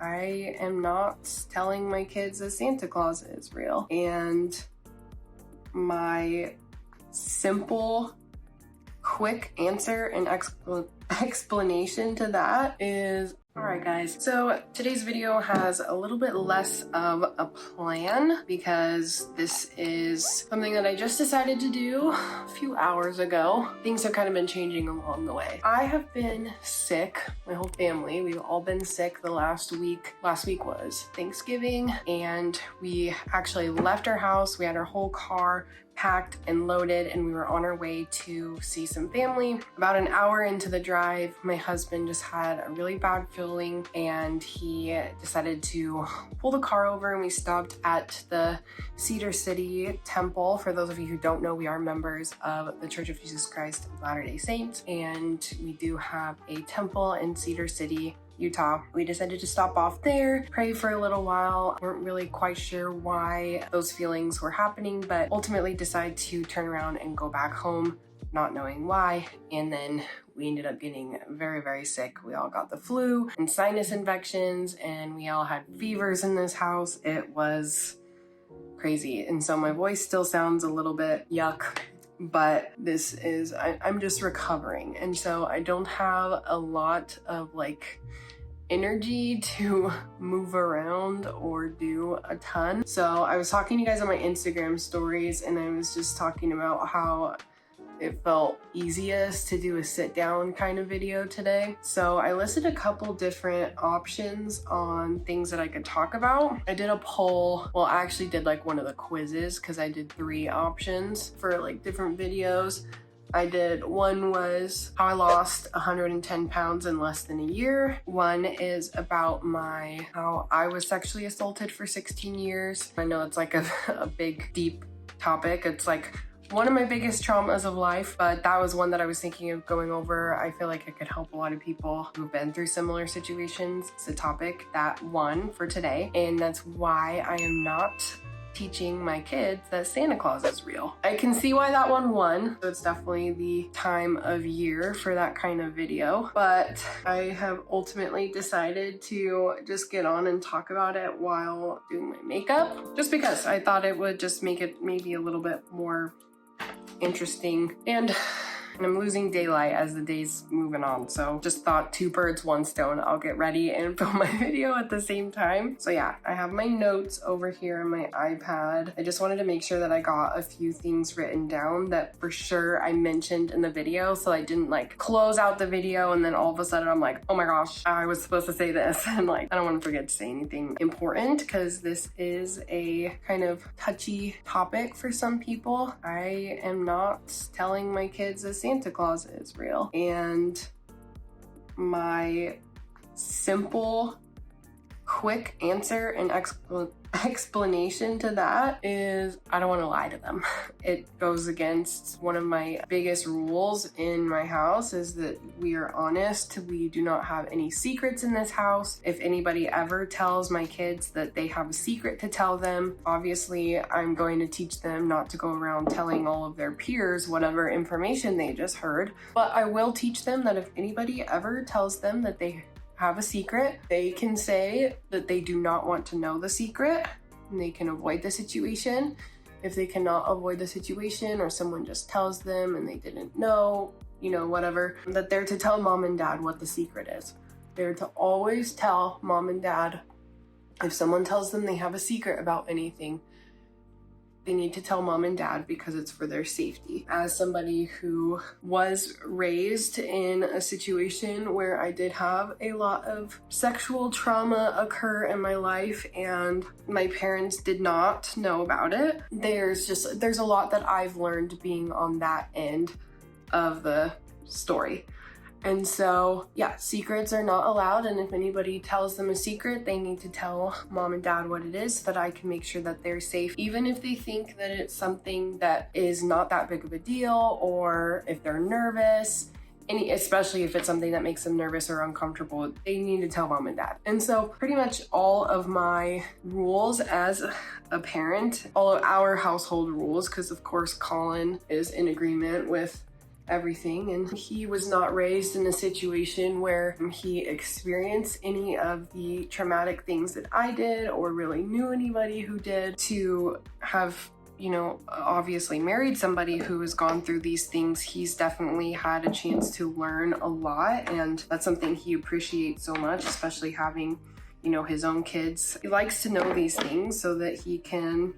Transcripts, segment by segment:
I am not telling my kids that Santa Claus is real. And my simple, quick answer and explanation to that is, alright guys, so today's video has a little bit less of a plan because this is something that I just decided to do a few hours ago. Things have kind of been changing along the way. I have been sick, my whole family, we've all been sick the last week. Last week was Thanksgiving and we actually left our house. We had our whole car packed and loaded and we were on our way to see some family. About an hour into the drive, my husband just had a really bad feeling and he decided to pull the car over, and we stopped at the Cedar City Temple. For those of you who don't know, we are members of the Church of Jesus Christ of Latter-day Saints, and we do have a temple in Cedar City, Utah. We decided to stop off there, pray for a little while. Weren't really quite sure why those feelings were happening, but ultimately decided to turn around and go back home, not knowing why. And then we ended up getting very, very sick. We all got the flu and sinus infections, and we all had fevers in this house. It was crazy. And so my voice still sounds a little bit yuck, but this is, I'm just recovering. And so I don't have a lot of energy to move around or do a ton. So I was talking to you guys on my Instagram stories, and I was just talking about how it felt easiest to do a sit down kind of video today. So I listed a couple different options on things that I could talk about. I did a poll. Well, I actually did one of the quizzes because I did 3 options for different videos. One was how I lost 110 pounds in less than a year. One is about how I was sexually assaulted for 16 years. I know it's a big, deep topic. It's one of my biggest traumas of life, but that was one that I was thinking of going over. I feel like it could help a lot of people who've been through similar situations. It's a topic, that one for today, and that's why I am not teaching my kids that Santa Claus is real. I can see why that one won. So it's definitely the time of year for that kind of video, but I have ultimately decided to just get on and talk about it while doing my makeup, just because I thought it would just make it maybe a little bit more interesting. And I'm losing daylight as the day's moving on, so just thought 2 birds, 1 stone. I'll get ready and film my video at the same time. So yeah, I have my notes over here on my iPad. I just wanted to make sure that I got a few things written down that for sure I mentioned in the video, so I didn't close out the video and then all of a sudden I'm oh my gosh, I was supposed to say this, and I don't want to forget to say anything important because this is a kind of touchy topic for some people. I am not telling my kids that Santa Claus is real, and my simple, quick answer and explanation to that is I don't want to lie to them. It goes against one of my biggest rules in my house, is that we are honest. We do not have any secrets in this house. If anybody ever tells my kids that they have a secret to tell them, obviously I'm going to teach them not to go around telling all of their peers whatever information they just heard, but I will teach them that if anybody ever tells them that they have a secret, they can say that they do not want to know the secret and they can avoid the situation. If they cannot avoid the situation, or someone just tells them and they didn't know, whatever, that they're to tell mom and dad what the secret is. They're to always tell mom and dad. If someone tells them they have a secret about anything, they need to tell mom and dad because it's for their safety. As somebody who was raised in a situation where I did have a lot of sexual trauma occur in my life and my parents did not know about it, there's a lot that I've learned being on that end of the story. And so, yeah, secrets are not allowed, and if anybody tells them a secret, they need to tell mom and dad what it is so that I can make sure that they're safe, even if they think that it's something that is not that big of a deal, or if they're nervous, especially if it's something that makes them nervous or uncomfortable, they need to tell mom and dad. And so pretty much all of my rules as a parent, all of our household rules, because of course Colin is in agreement with everything, and he was not raised in a situation where he experienced any of the traumatic things that I did or really knew anybody who did. To have, you know, obviously married somebody who has gone through these things, he's definitely had a chance to learn a lot, and that's something he appreciates so much, especially having, you know, his own kids. He likes to know these things so that he can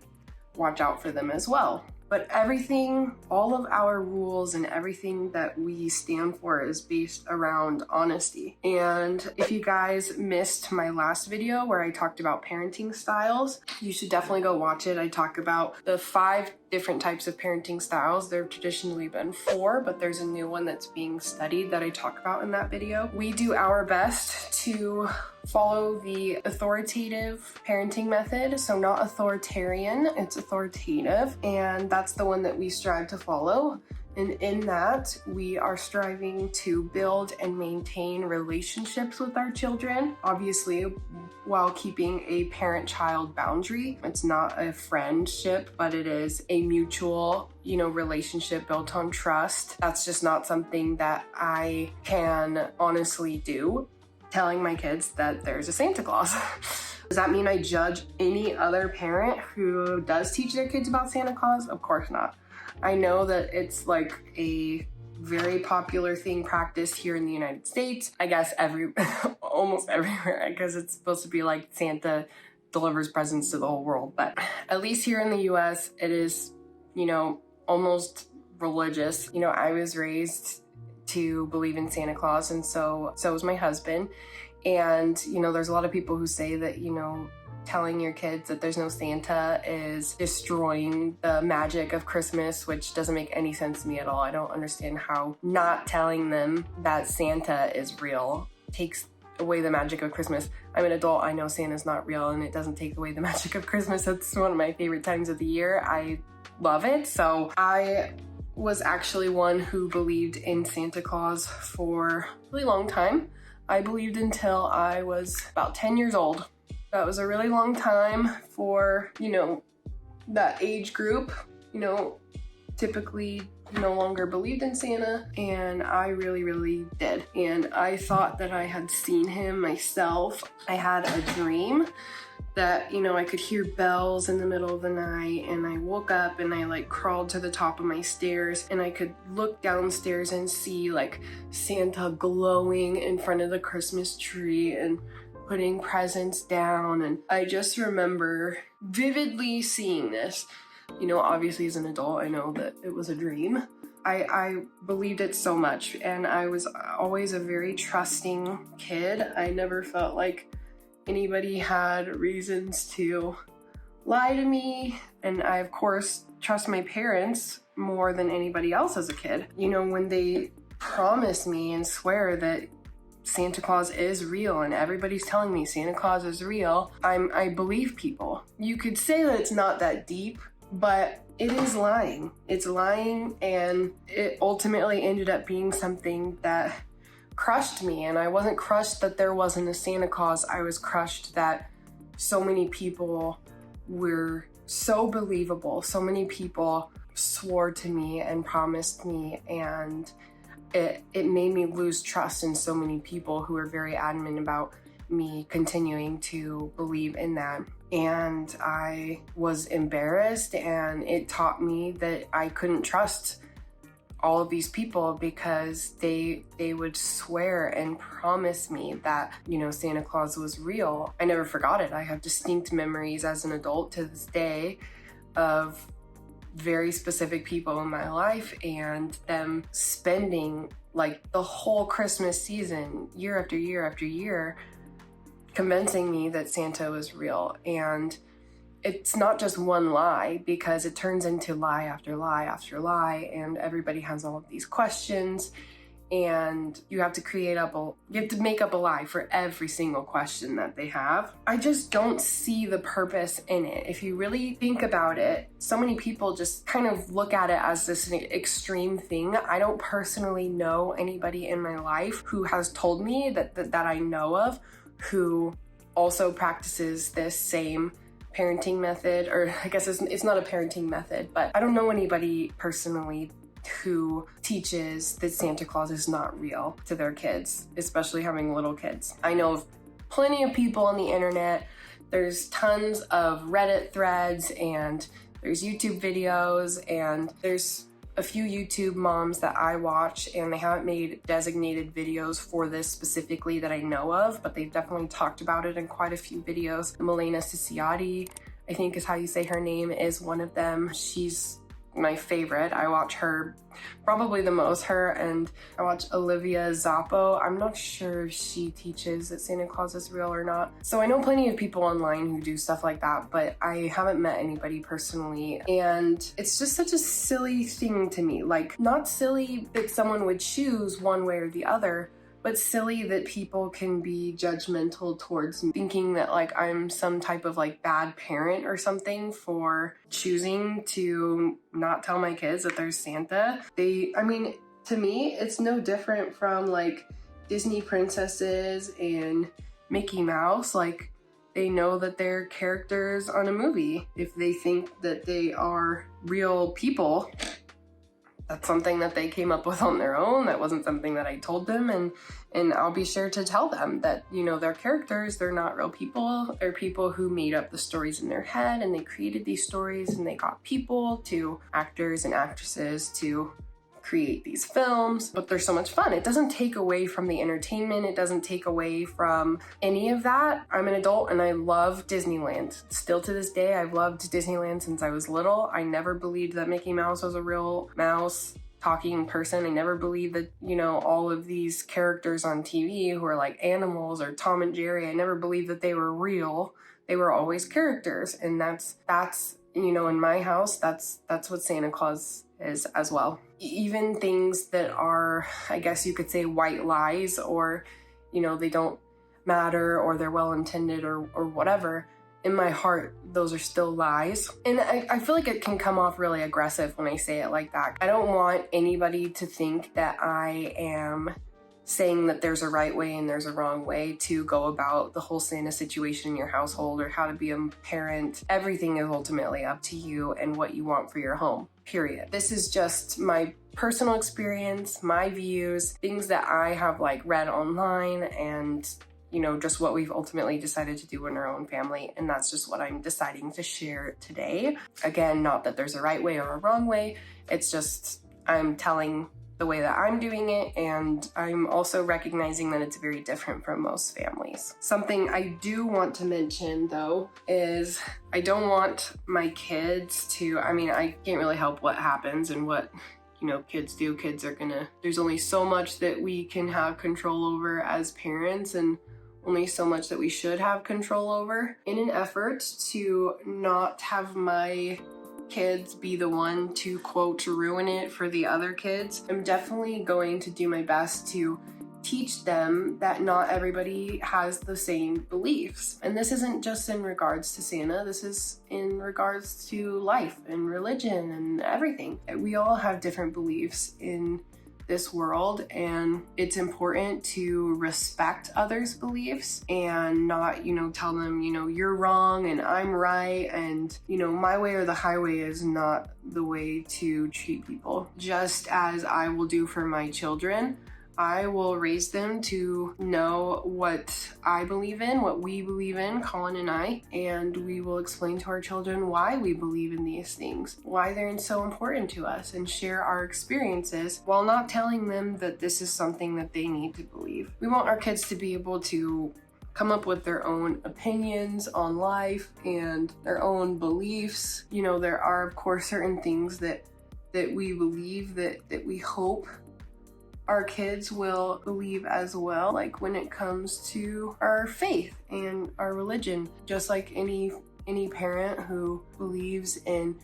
watch out for them as well. But everything, all of our rules and everything that we stand for is based around honesty. And if you guys missed my last video where I talked about parenting styles, you should definitely go watch it. I talk about the 5 different types of parenting styles. There have traditionally been 4, but there's a new one that's being studied that I talk about in that video. We do our best to follow the authoritative parenting method. So not authoritarian, it's authoritative. And that's the one that we strive to follow. And in that, we are striving to build and maintain relationships with our children, obviously, while keeping a parent-child boundary. It's not a friendship, but it is a mutual, you know, relationship built on trust. That's just not something that I can honestly do, telling my kids that there's a Santa Claus. Does that mean I judge any other parent who does teach their kids about Santa Claus? Of course not. I know that it's like a very popular thing practiced here in the United States. I guess almost everywhere, because it's supposed to be like Santa delivers presents to the whole world. But at least here in the US, it is, you know, almost religious. You know, I was raised to believe in Santa Claus, and so was my husband. And, you know, there's a lot of people who say that, you know, telling your kids that there's no Santa is destroying the magic of Christmas, which doesn't make any sense to me at all. I don't understand how not telling them that Santa is real takes away the magic of Christmas. I'm an adult, I know Santa's not real, and it doesn't take away the magic of Christmas. That's one of my favorite times of the year. I love it. So I was actually one who believed in Santa Claus for a really long time. I believed until I was about 10 years old. That was a really long time for, you know, that age group. You know, typically no longer believed in Santa, and I really, really did. And I thought that I had seen him myself. I had a dream that, you know, I could hear bells in the middle of the night, and I woke up and I like crawled to the top of my stairs, and I could look downstairs and see like Santa glowing in front of the Christmas tree and putting presents down. And I just remember vividly seeing this. You know, obviously as an adult, I know that it was a dream. I believed it so much, and I was always a very trusting kid. I never felt like anybody had reasons to lie to me, and I of course trust my parents more than anybody else as a kid. You know, when they promise me and swear that Santa Claus is real and everybody's telling me Santa Claus is real, I believe people. You could say that it's not that deep, but it is lying. It's lying, and it ultimately ended up being something that crushed me. And I wasn't crushed that there wasn't a Santa Claus. I was crushed that so many people were so believable. So many people swore to me and promised me, and it made me lose trust in so many people who were very adamant about me continuing to believe in that. And I was embarrassed, and it taught me that I couldn't trust all of these people because they would swear and promise me that, you know, Santa Claus was real. I never forgot it. I have distinct memories as an adult to this day of very specific people in my life and them spending like the whole Christmas season, year after year after year, convincing me that Santa was real. And it's not just one lie, because it turns into lie after lie after lie, and everybody has all of these questions, and you have to make up a lie for every single question that they have. I just don't see the purpose in it. If you really think about it, so many people just kind of look at it as this extreme thing. I don't personally know anybody in my life who has told me that I know of who also practices this same parenting method, or I guess it's not a parenting method, but I don't know anybody personally who teaches that Santa Claus is not real to their kids, especially having little kids. I know of plenty of people on the internet. There's tons of Reddit threads and there's YouTube videos, and there's a few YouTube moms that I watch, and they haven't made designated videos for this specifically that I know of, but they've definitely talked about it in quite a few videos. Milena Ciciotti, I think is how you say her name, is one of them. She's my favorite. I watch her probably the most, her, and I watch Olivia Zappo. I'm not sure if she teaches that Santa Claus is real or not. So I know plenty of people online who do stuff like that, but I haven't met anybody personally. And it's just such a silly thing to me. Like, not silly that someone would choose one way or the other, but silly that people can be judgmental towards me, thinking that like I'm some type of like bad parent or something for choosing to not tell my kids that there's Santa. I mean, to me, it's no different from like Disney princesses and Mickey Mouse. Like, they know that they're characters on a movie. If they think that they are real people, that's something that they came up with on their own. That wasn't something that I told them, and I'll be sure to tell them that, you know, they're characters, they're not real people. They're people who made up the stories in their head, and they created these stories, and they got people, to actors and actresses, to create these films. But they're so much fun. It doesn't take away from the entertainment. It doesn't take away from any of that. I'm an adult and I love Disneyland. Still to this day, I've loved Disneyland since I was little. I never believed that Mickey Mouse was a real mouse talking person. I never believed that, you know, all of these characters on TV who are like animals, or Tom and Jerry, I never believed that they were real. They were always characters. And that's, you know, in my house, that's what Santa Claus is as well. Even things that are, I guess you could say, white lies, or, you know, they don't matter, or they're well-intended, or whatever, in my heart, those are still lies. And I feel like it can come off really aggressive when I say it like that. I don't want anybody to think that I am saying that there's a right way and there's a wrong way to go about the whole Santa situation in your household, or how to be a parent. Everything is ultimately up to you and what you want for your home, period. This is just my personal experience, my views, things that I have like read online, and, you know, just what we've ultimately decided to do in our own family. And that's just what I'm deciding to share today. Again, not that there's a right way or a wrong way. It's just, I'm telling the way that I'm doing it, and I'm also recognizing that it's very different from most families. Something I do want to mention though is I don't want my kids to, I mean, I can't really help what happens and what, you know, kids do. Kids are there's only so much that we can have control over as parents, and only so much that we should have control over. In an effort to not have my kids be the one to, quote, ruin it for the other kids, I'm definitely going to do my best to teach them that not everybody has the same beliefs. And this isn't just in regards to Santa, this is in regards to life and religion and everything. We all have different beliefs in this world, and it's important to respect others' beliefs and not, you know, tell them, you know, you're wrong and I'm right, and, you know, my way or the highway is not the way to treat people. Just as I will do for my children, I will raise them to know what I believe in, what we believe in, Colin and I, and we will explain to our children why we believe in these things, why they're so important to us, and share our experiences while not telling them that this is something that they need to believe. We want our kids to be able to come up with their own opinions on life and their own beliefs. You know, there are, of course, certain things that we believe that we hope our kids will believe as well, like when it comes to our faith and our religion. Just like any parent who believes in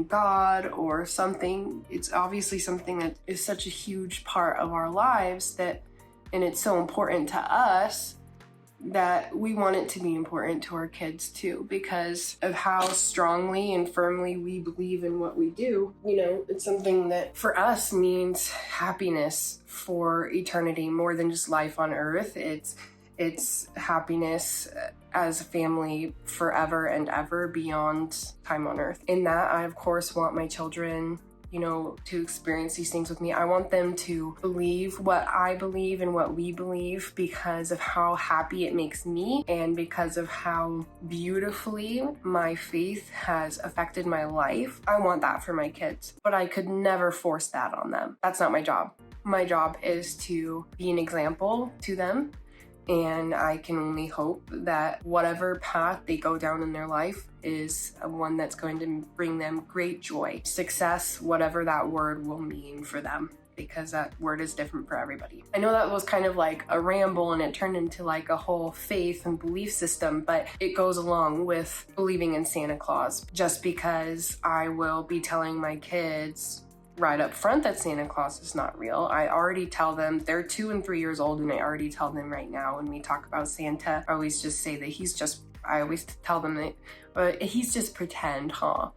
God or something, it's obviously something that is such a huge part of our lives, that, and it's so important to us, that we want it to be important to our kids too, because of how strongly and firmly we believe in what we do. You know, it's something that for us means happiness for eternity, more than just life on earth. It's happiness as a family forever and ever beyond time on earth. In that, I of course want my children to experience these things with me. I want them to believe what I believe and what we believe because of how happy it makes me and because of how beautifully my faith has affected my life. I want that for my kids, but I could never force that on them. That's not my job. My job is to be an example to them, and I can only hope that whatever path they go down in their life is one that's going to bring them great joy, success, whatever that word will mean for them, because that word is different for everybody. I know that was kind of like a ramble and it turned into like a whole faith and belief system, but it goes along with believing in Santa Claus. Just because I will be telling my kids right up front that Santa Claus is not real. I already tell them, they're 2 and 3 years old, and I already tell them right now when we talk about Santa, I always just say that I always tell them that he's just pretend, huh?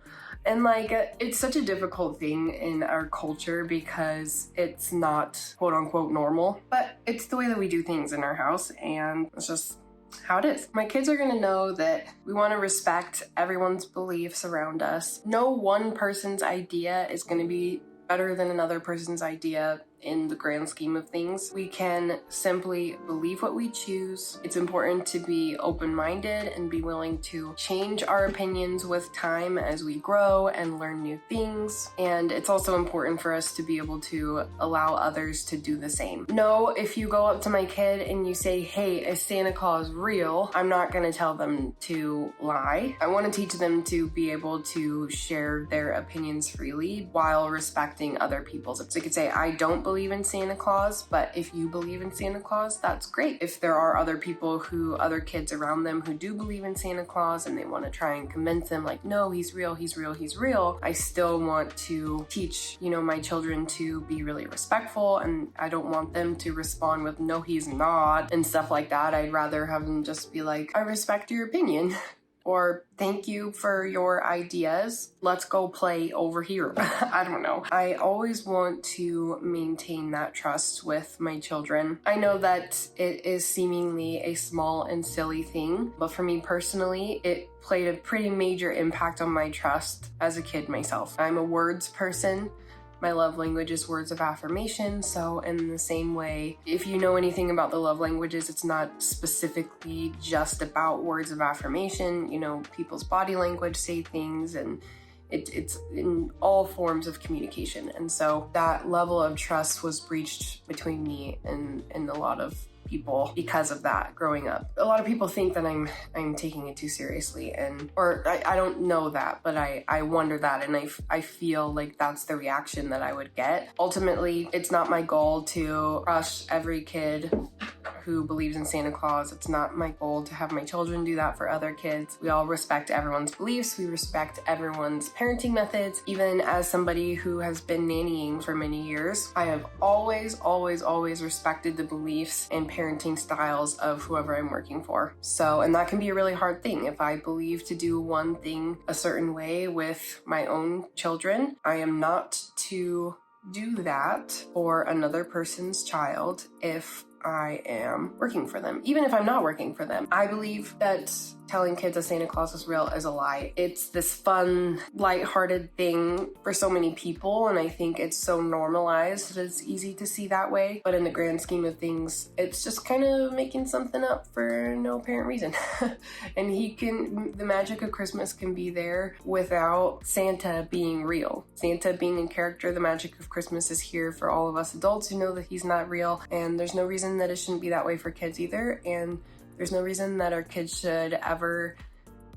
And like, it's such a difficult thing in our culture because it's not quote unquote normal, but it's the way that we do things in our house, and it's just how it is. My kids are gonna know that we wanna respect everyone's beliefs around us. No one person's idea is gonna be better than another person's idea in the grand scheme of things. We can simply believe what we choose. It's important to be open-minded and be willing to change our opinions with time as we grow and learn new things. And it's also important for us to be able to allow others to do the same. No, if you go up to my kid and you say, hey, is Santa Claus real? I'm not gonna tell them to lie. I wanna teach them to be able to share their opinions freely while respecting other people's. So you could say, I don't believe in Santa Claus, but if you believe in Santa Claus, that's great. If there are other kids around them who do believe in Santa Claus and they want to try and convince them like, no, he's real, he's real, he's real, I still want to teach, my children to be really respectful, and I don't want them to respond with, no, he's not, and stuff like that. I'd rather have them just be like, I respect your opinion. Or thank you for your ideas. Let's go play over here. I don't know. I always want to maintain that trust with my children. I know that it is seemingly a small and silly thing, but for me personally, it played a pretty major impact on my trust as a kid myself. I'm a words person. My love language is words of affirmation, so in the same way, if you know anything about the love languages, it's not specifically just about words of affirmation. People's body language say things, and it's in all forms of communication. And so that level of trust was breached between me and a lot of people because of that growing up. A lot of people think that I'm taking it too seriously, or I don't know that, but I wonder that, and I feel like that's the reaction that I would get. Ultimately, it's not my goal to crush every kid who believes in Santa Claus. It's not my goal to have my children do that for other kids. We all respect everyone's beliefs. We respect everyone's parenting methods. Even as somebody who has been nannying for many years, I have always, always, always respected the beliefs and parenting styles of whoever I'm working for. And that can be a really hard thing. If I believe to do one thing a certain way with my own children, I am not to do that for another person's child if I am working for them, even if I'm not working for them. I believe that telling kids that Santa Claus is real is a lie. It's this fun, lighthearted thing for so many people, and I think it's so normalized that it's easy to see that way. But in the grand scheme of things, it's just kind of making something up for no apparent reason. And the magic of Christmas can be there without Santa being real. Santa being a character, the magic of Christmas is here for all of us adults who know that he's not real, and there's no reason that it shouldn't be that way for kids either. And there's no reason that our kids should ever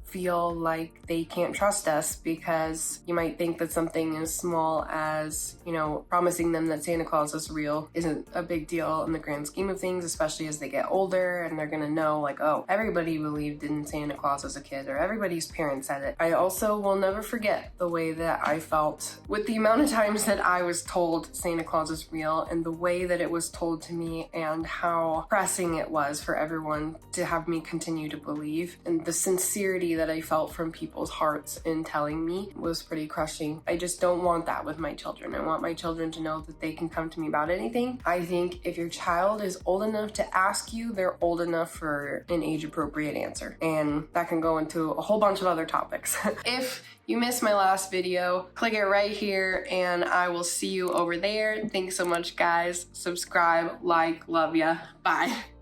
feel like they can't trust us, because you might think that something as small as, promising them that Santa Claus is real isn't a big deal in the grand scheme of things, especially as they get older and they're gonna know like, oh, everybody believed in Santa Claus as a kid, or everybody's parents said it. I also will never forget the way that I felt with the amount of times that I was told Santa Claus is real, and the way that it was told to me, and how pressing it was for everyone to have me continue to believe, and the sincerity negativity that I felt from people's hearts in telling me was pretty crushing. I just don't want that with my children. I want my children to know that they can come to me about anything. I think if your child is old enough to ask you, they're old enough for an age-appropriate answer. And that can go into a whole bunch of other topics. If you missed my last video, click it right here and I will see you over there. Thanks so much, guys. Subscribe, like, love ya. Bye.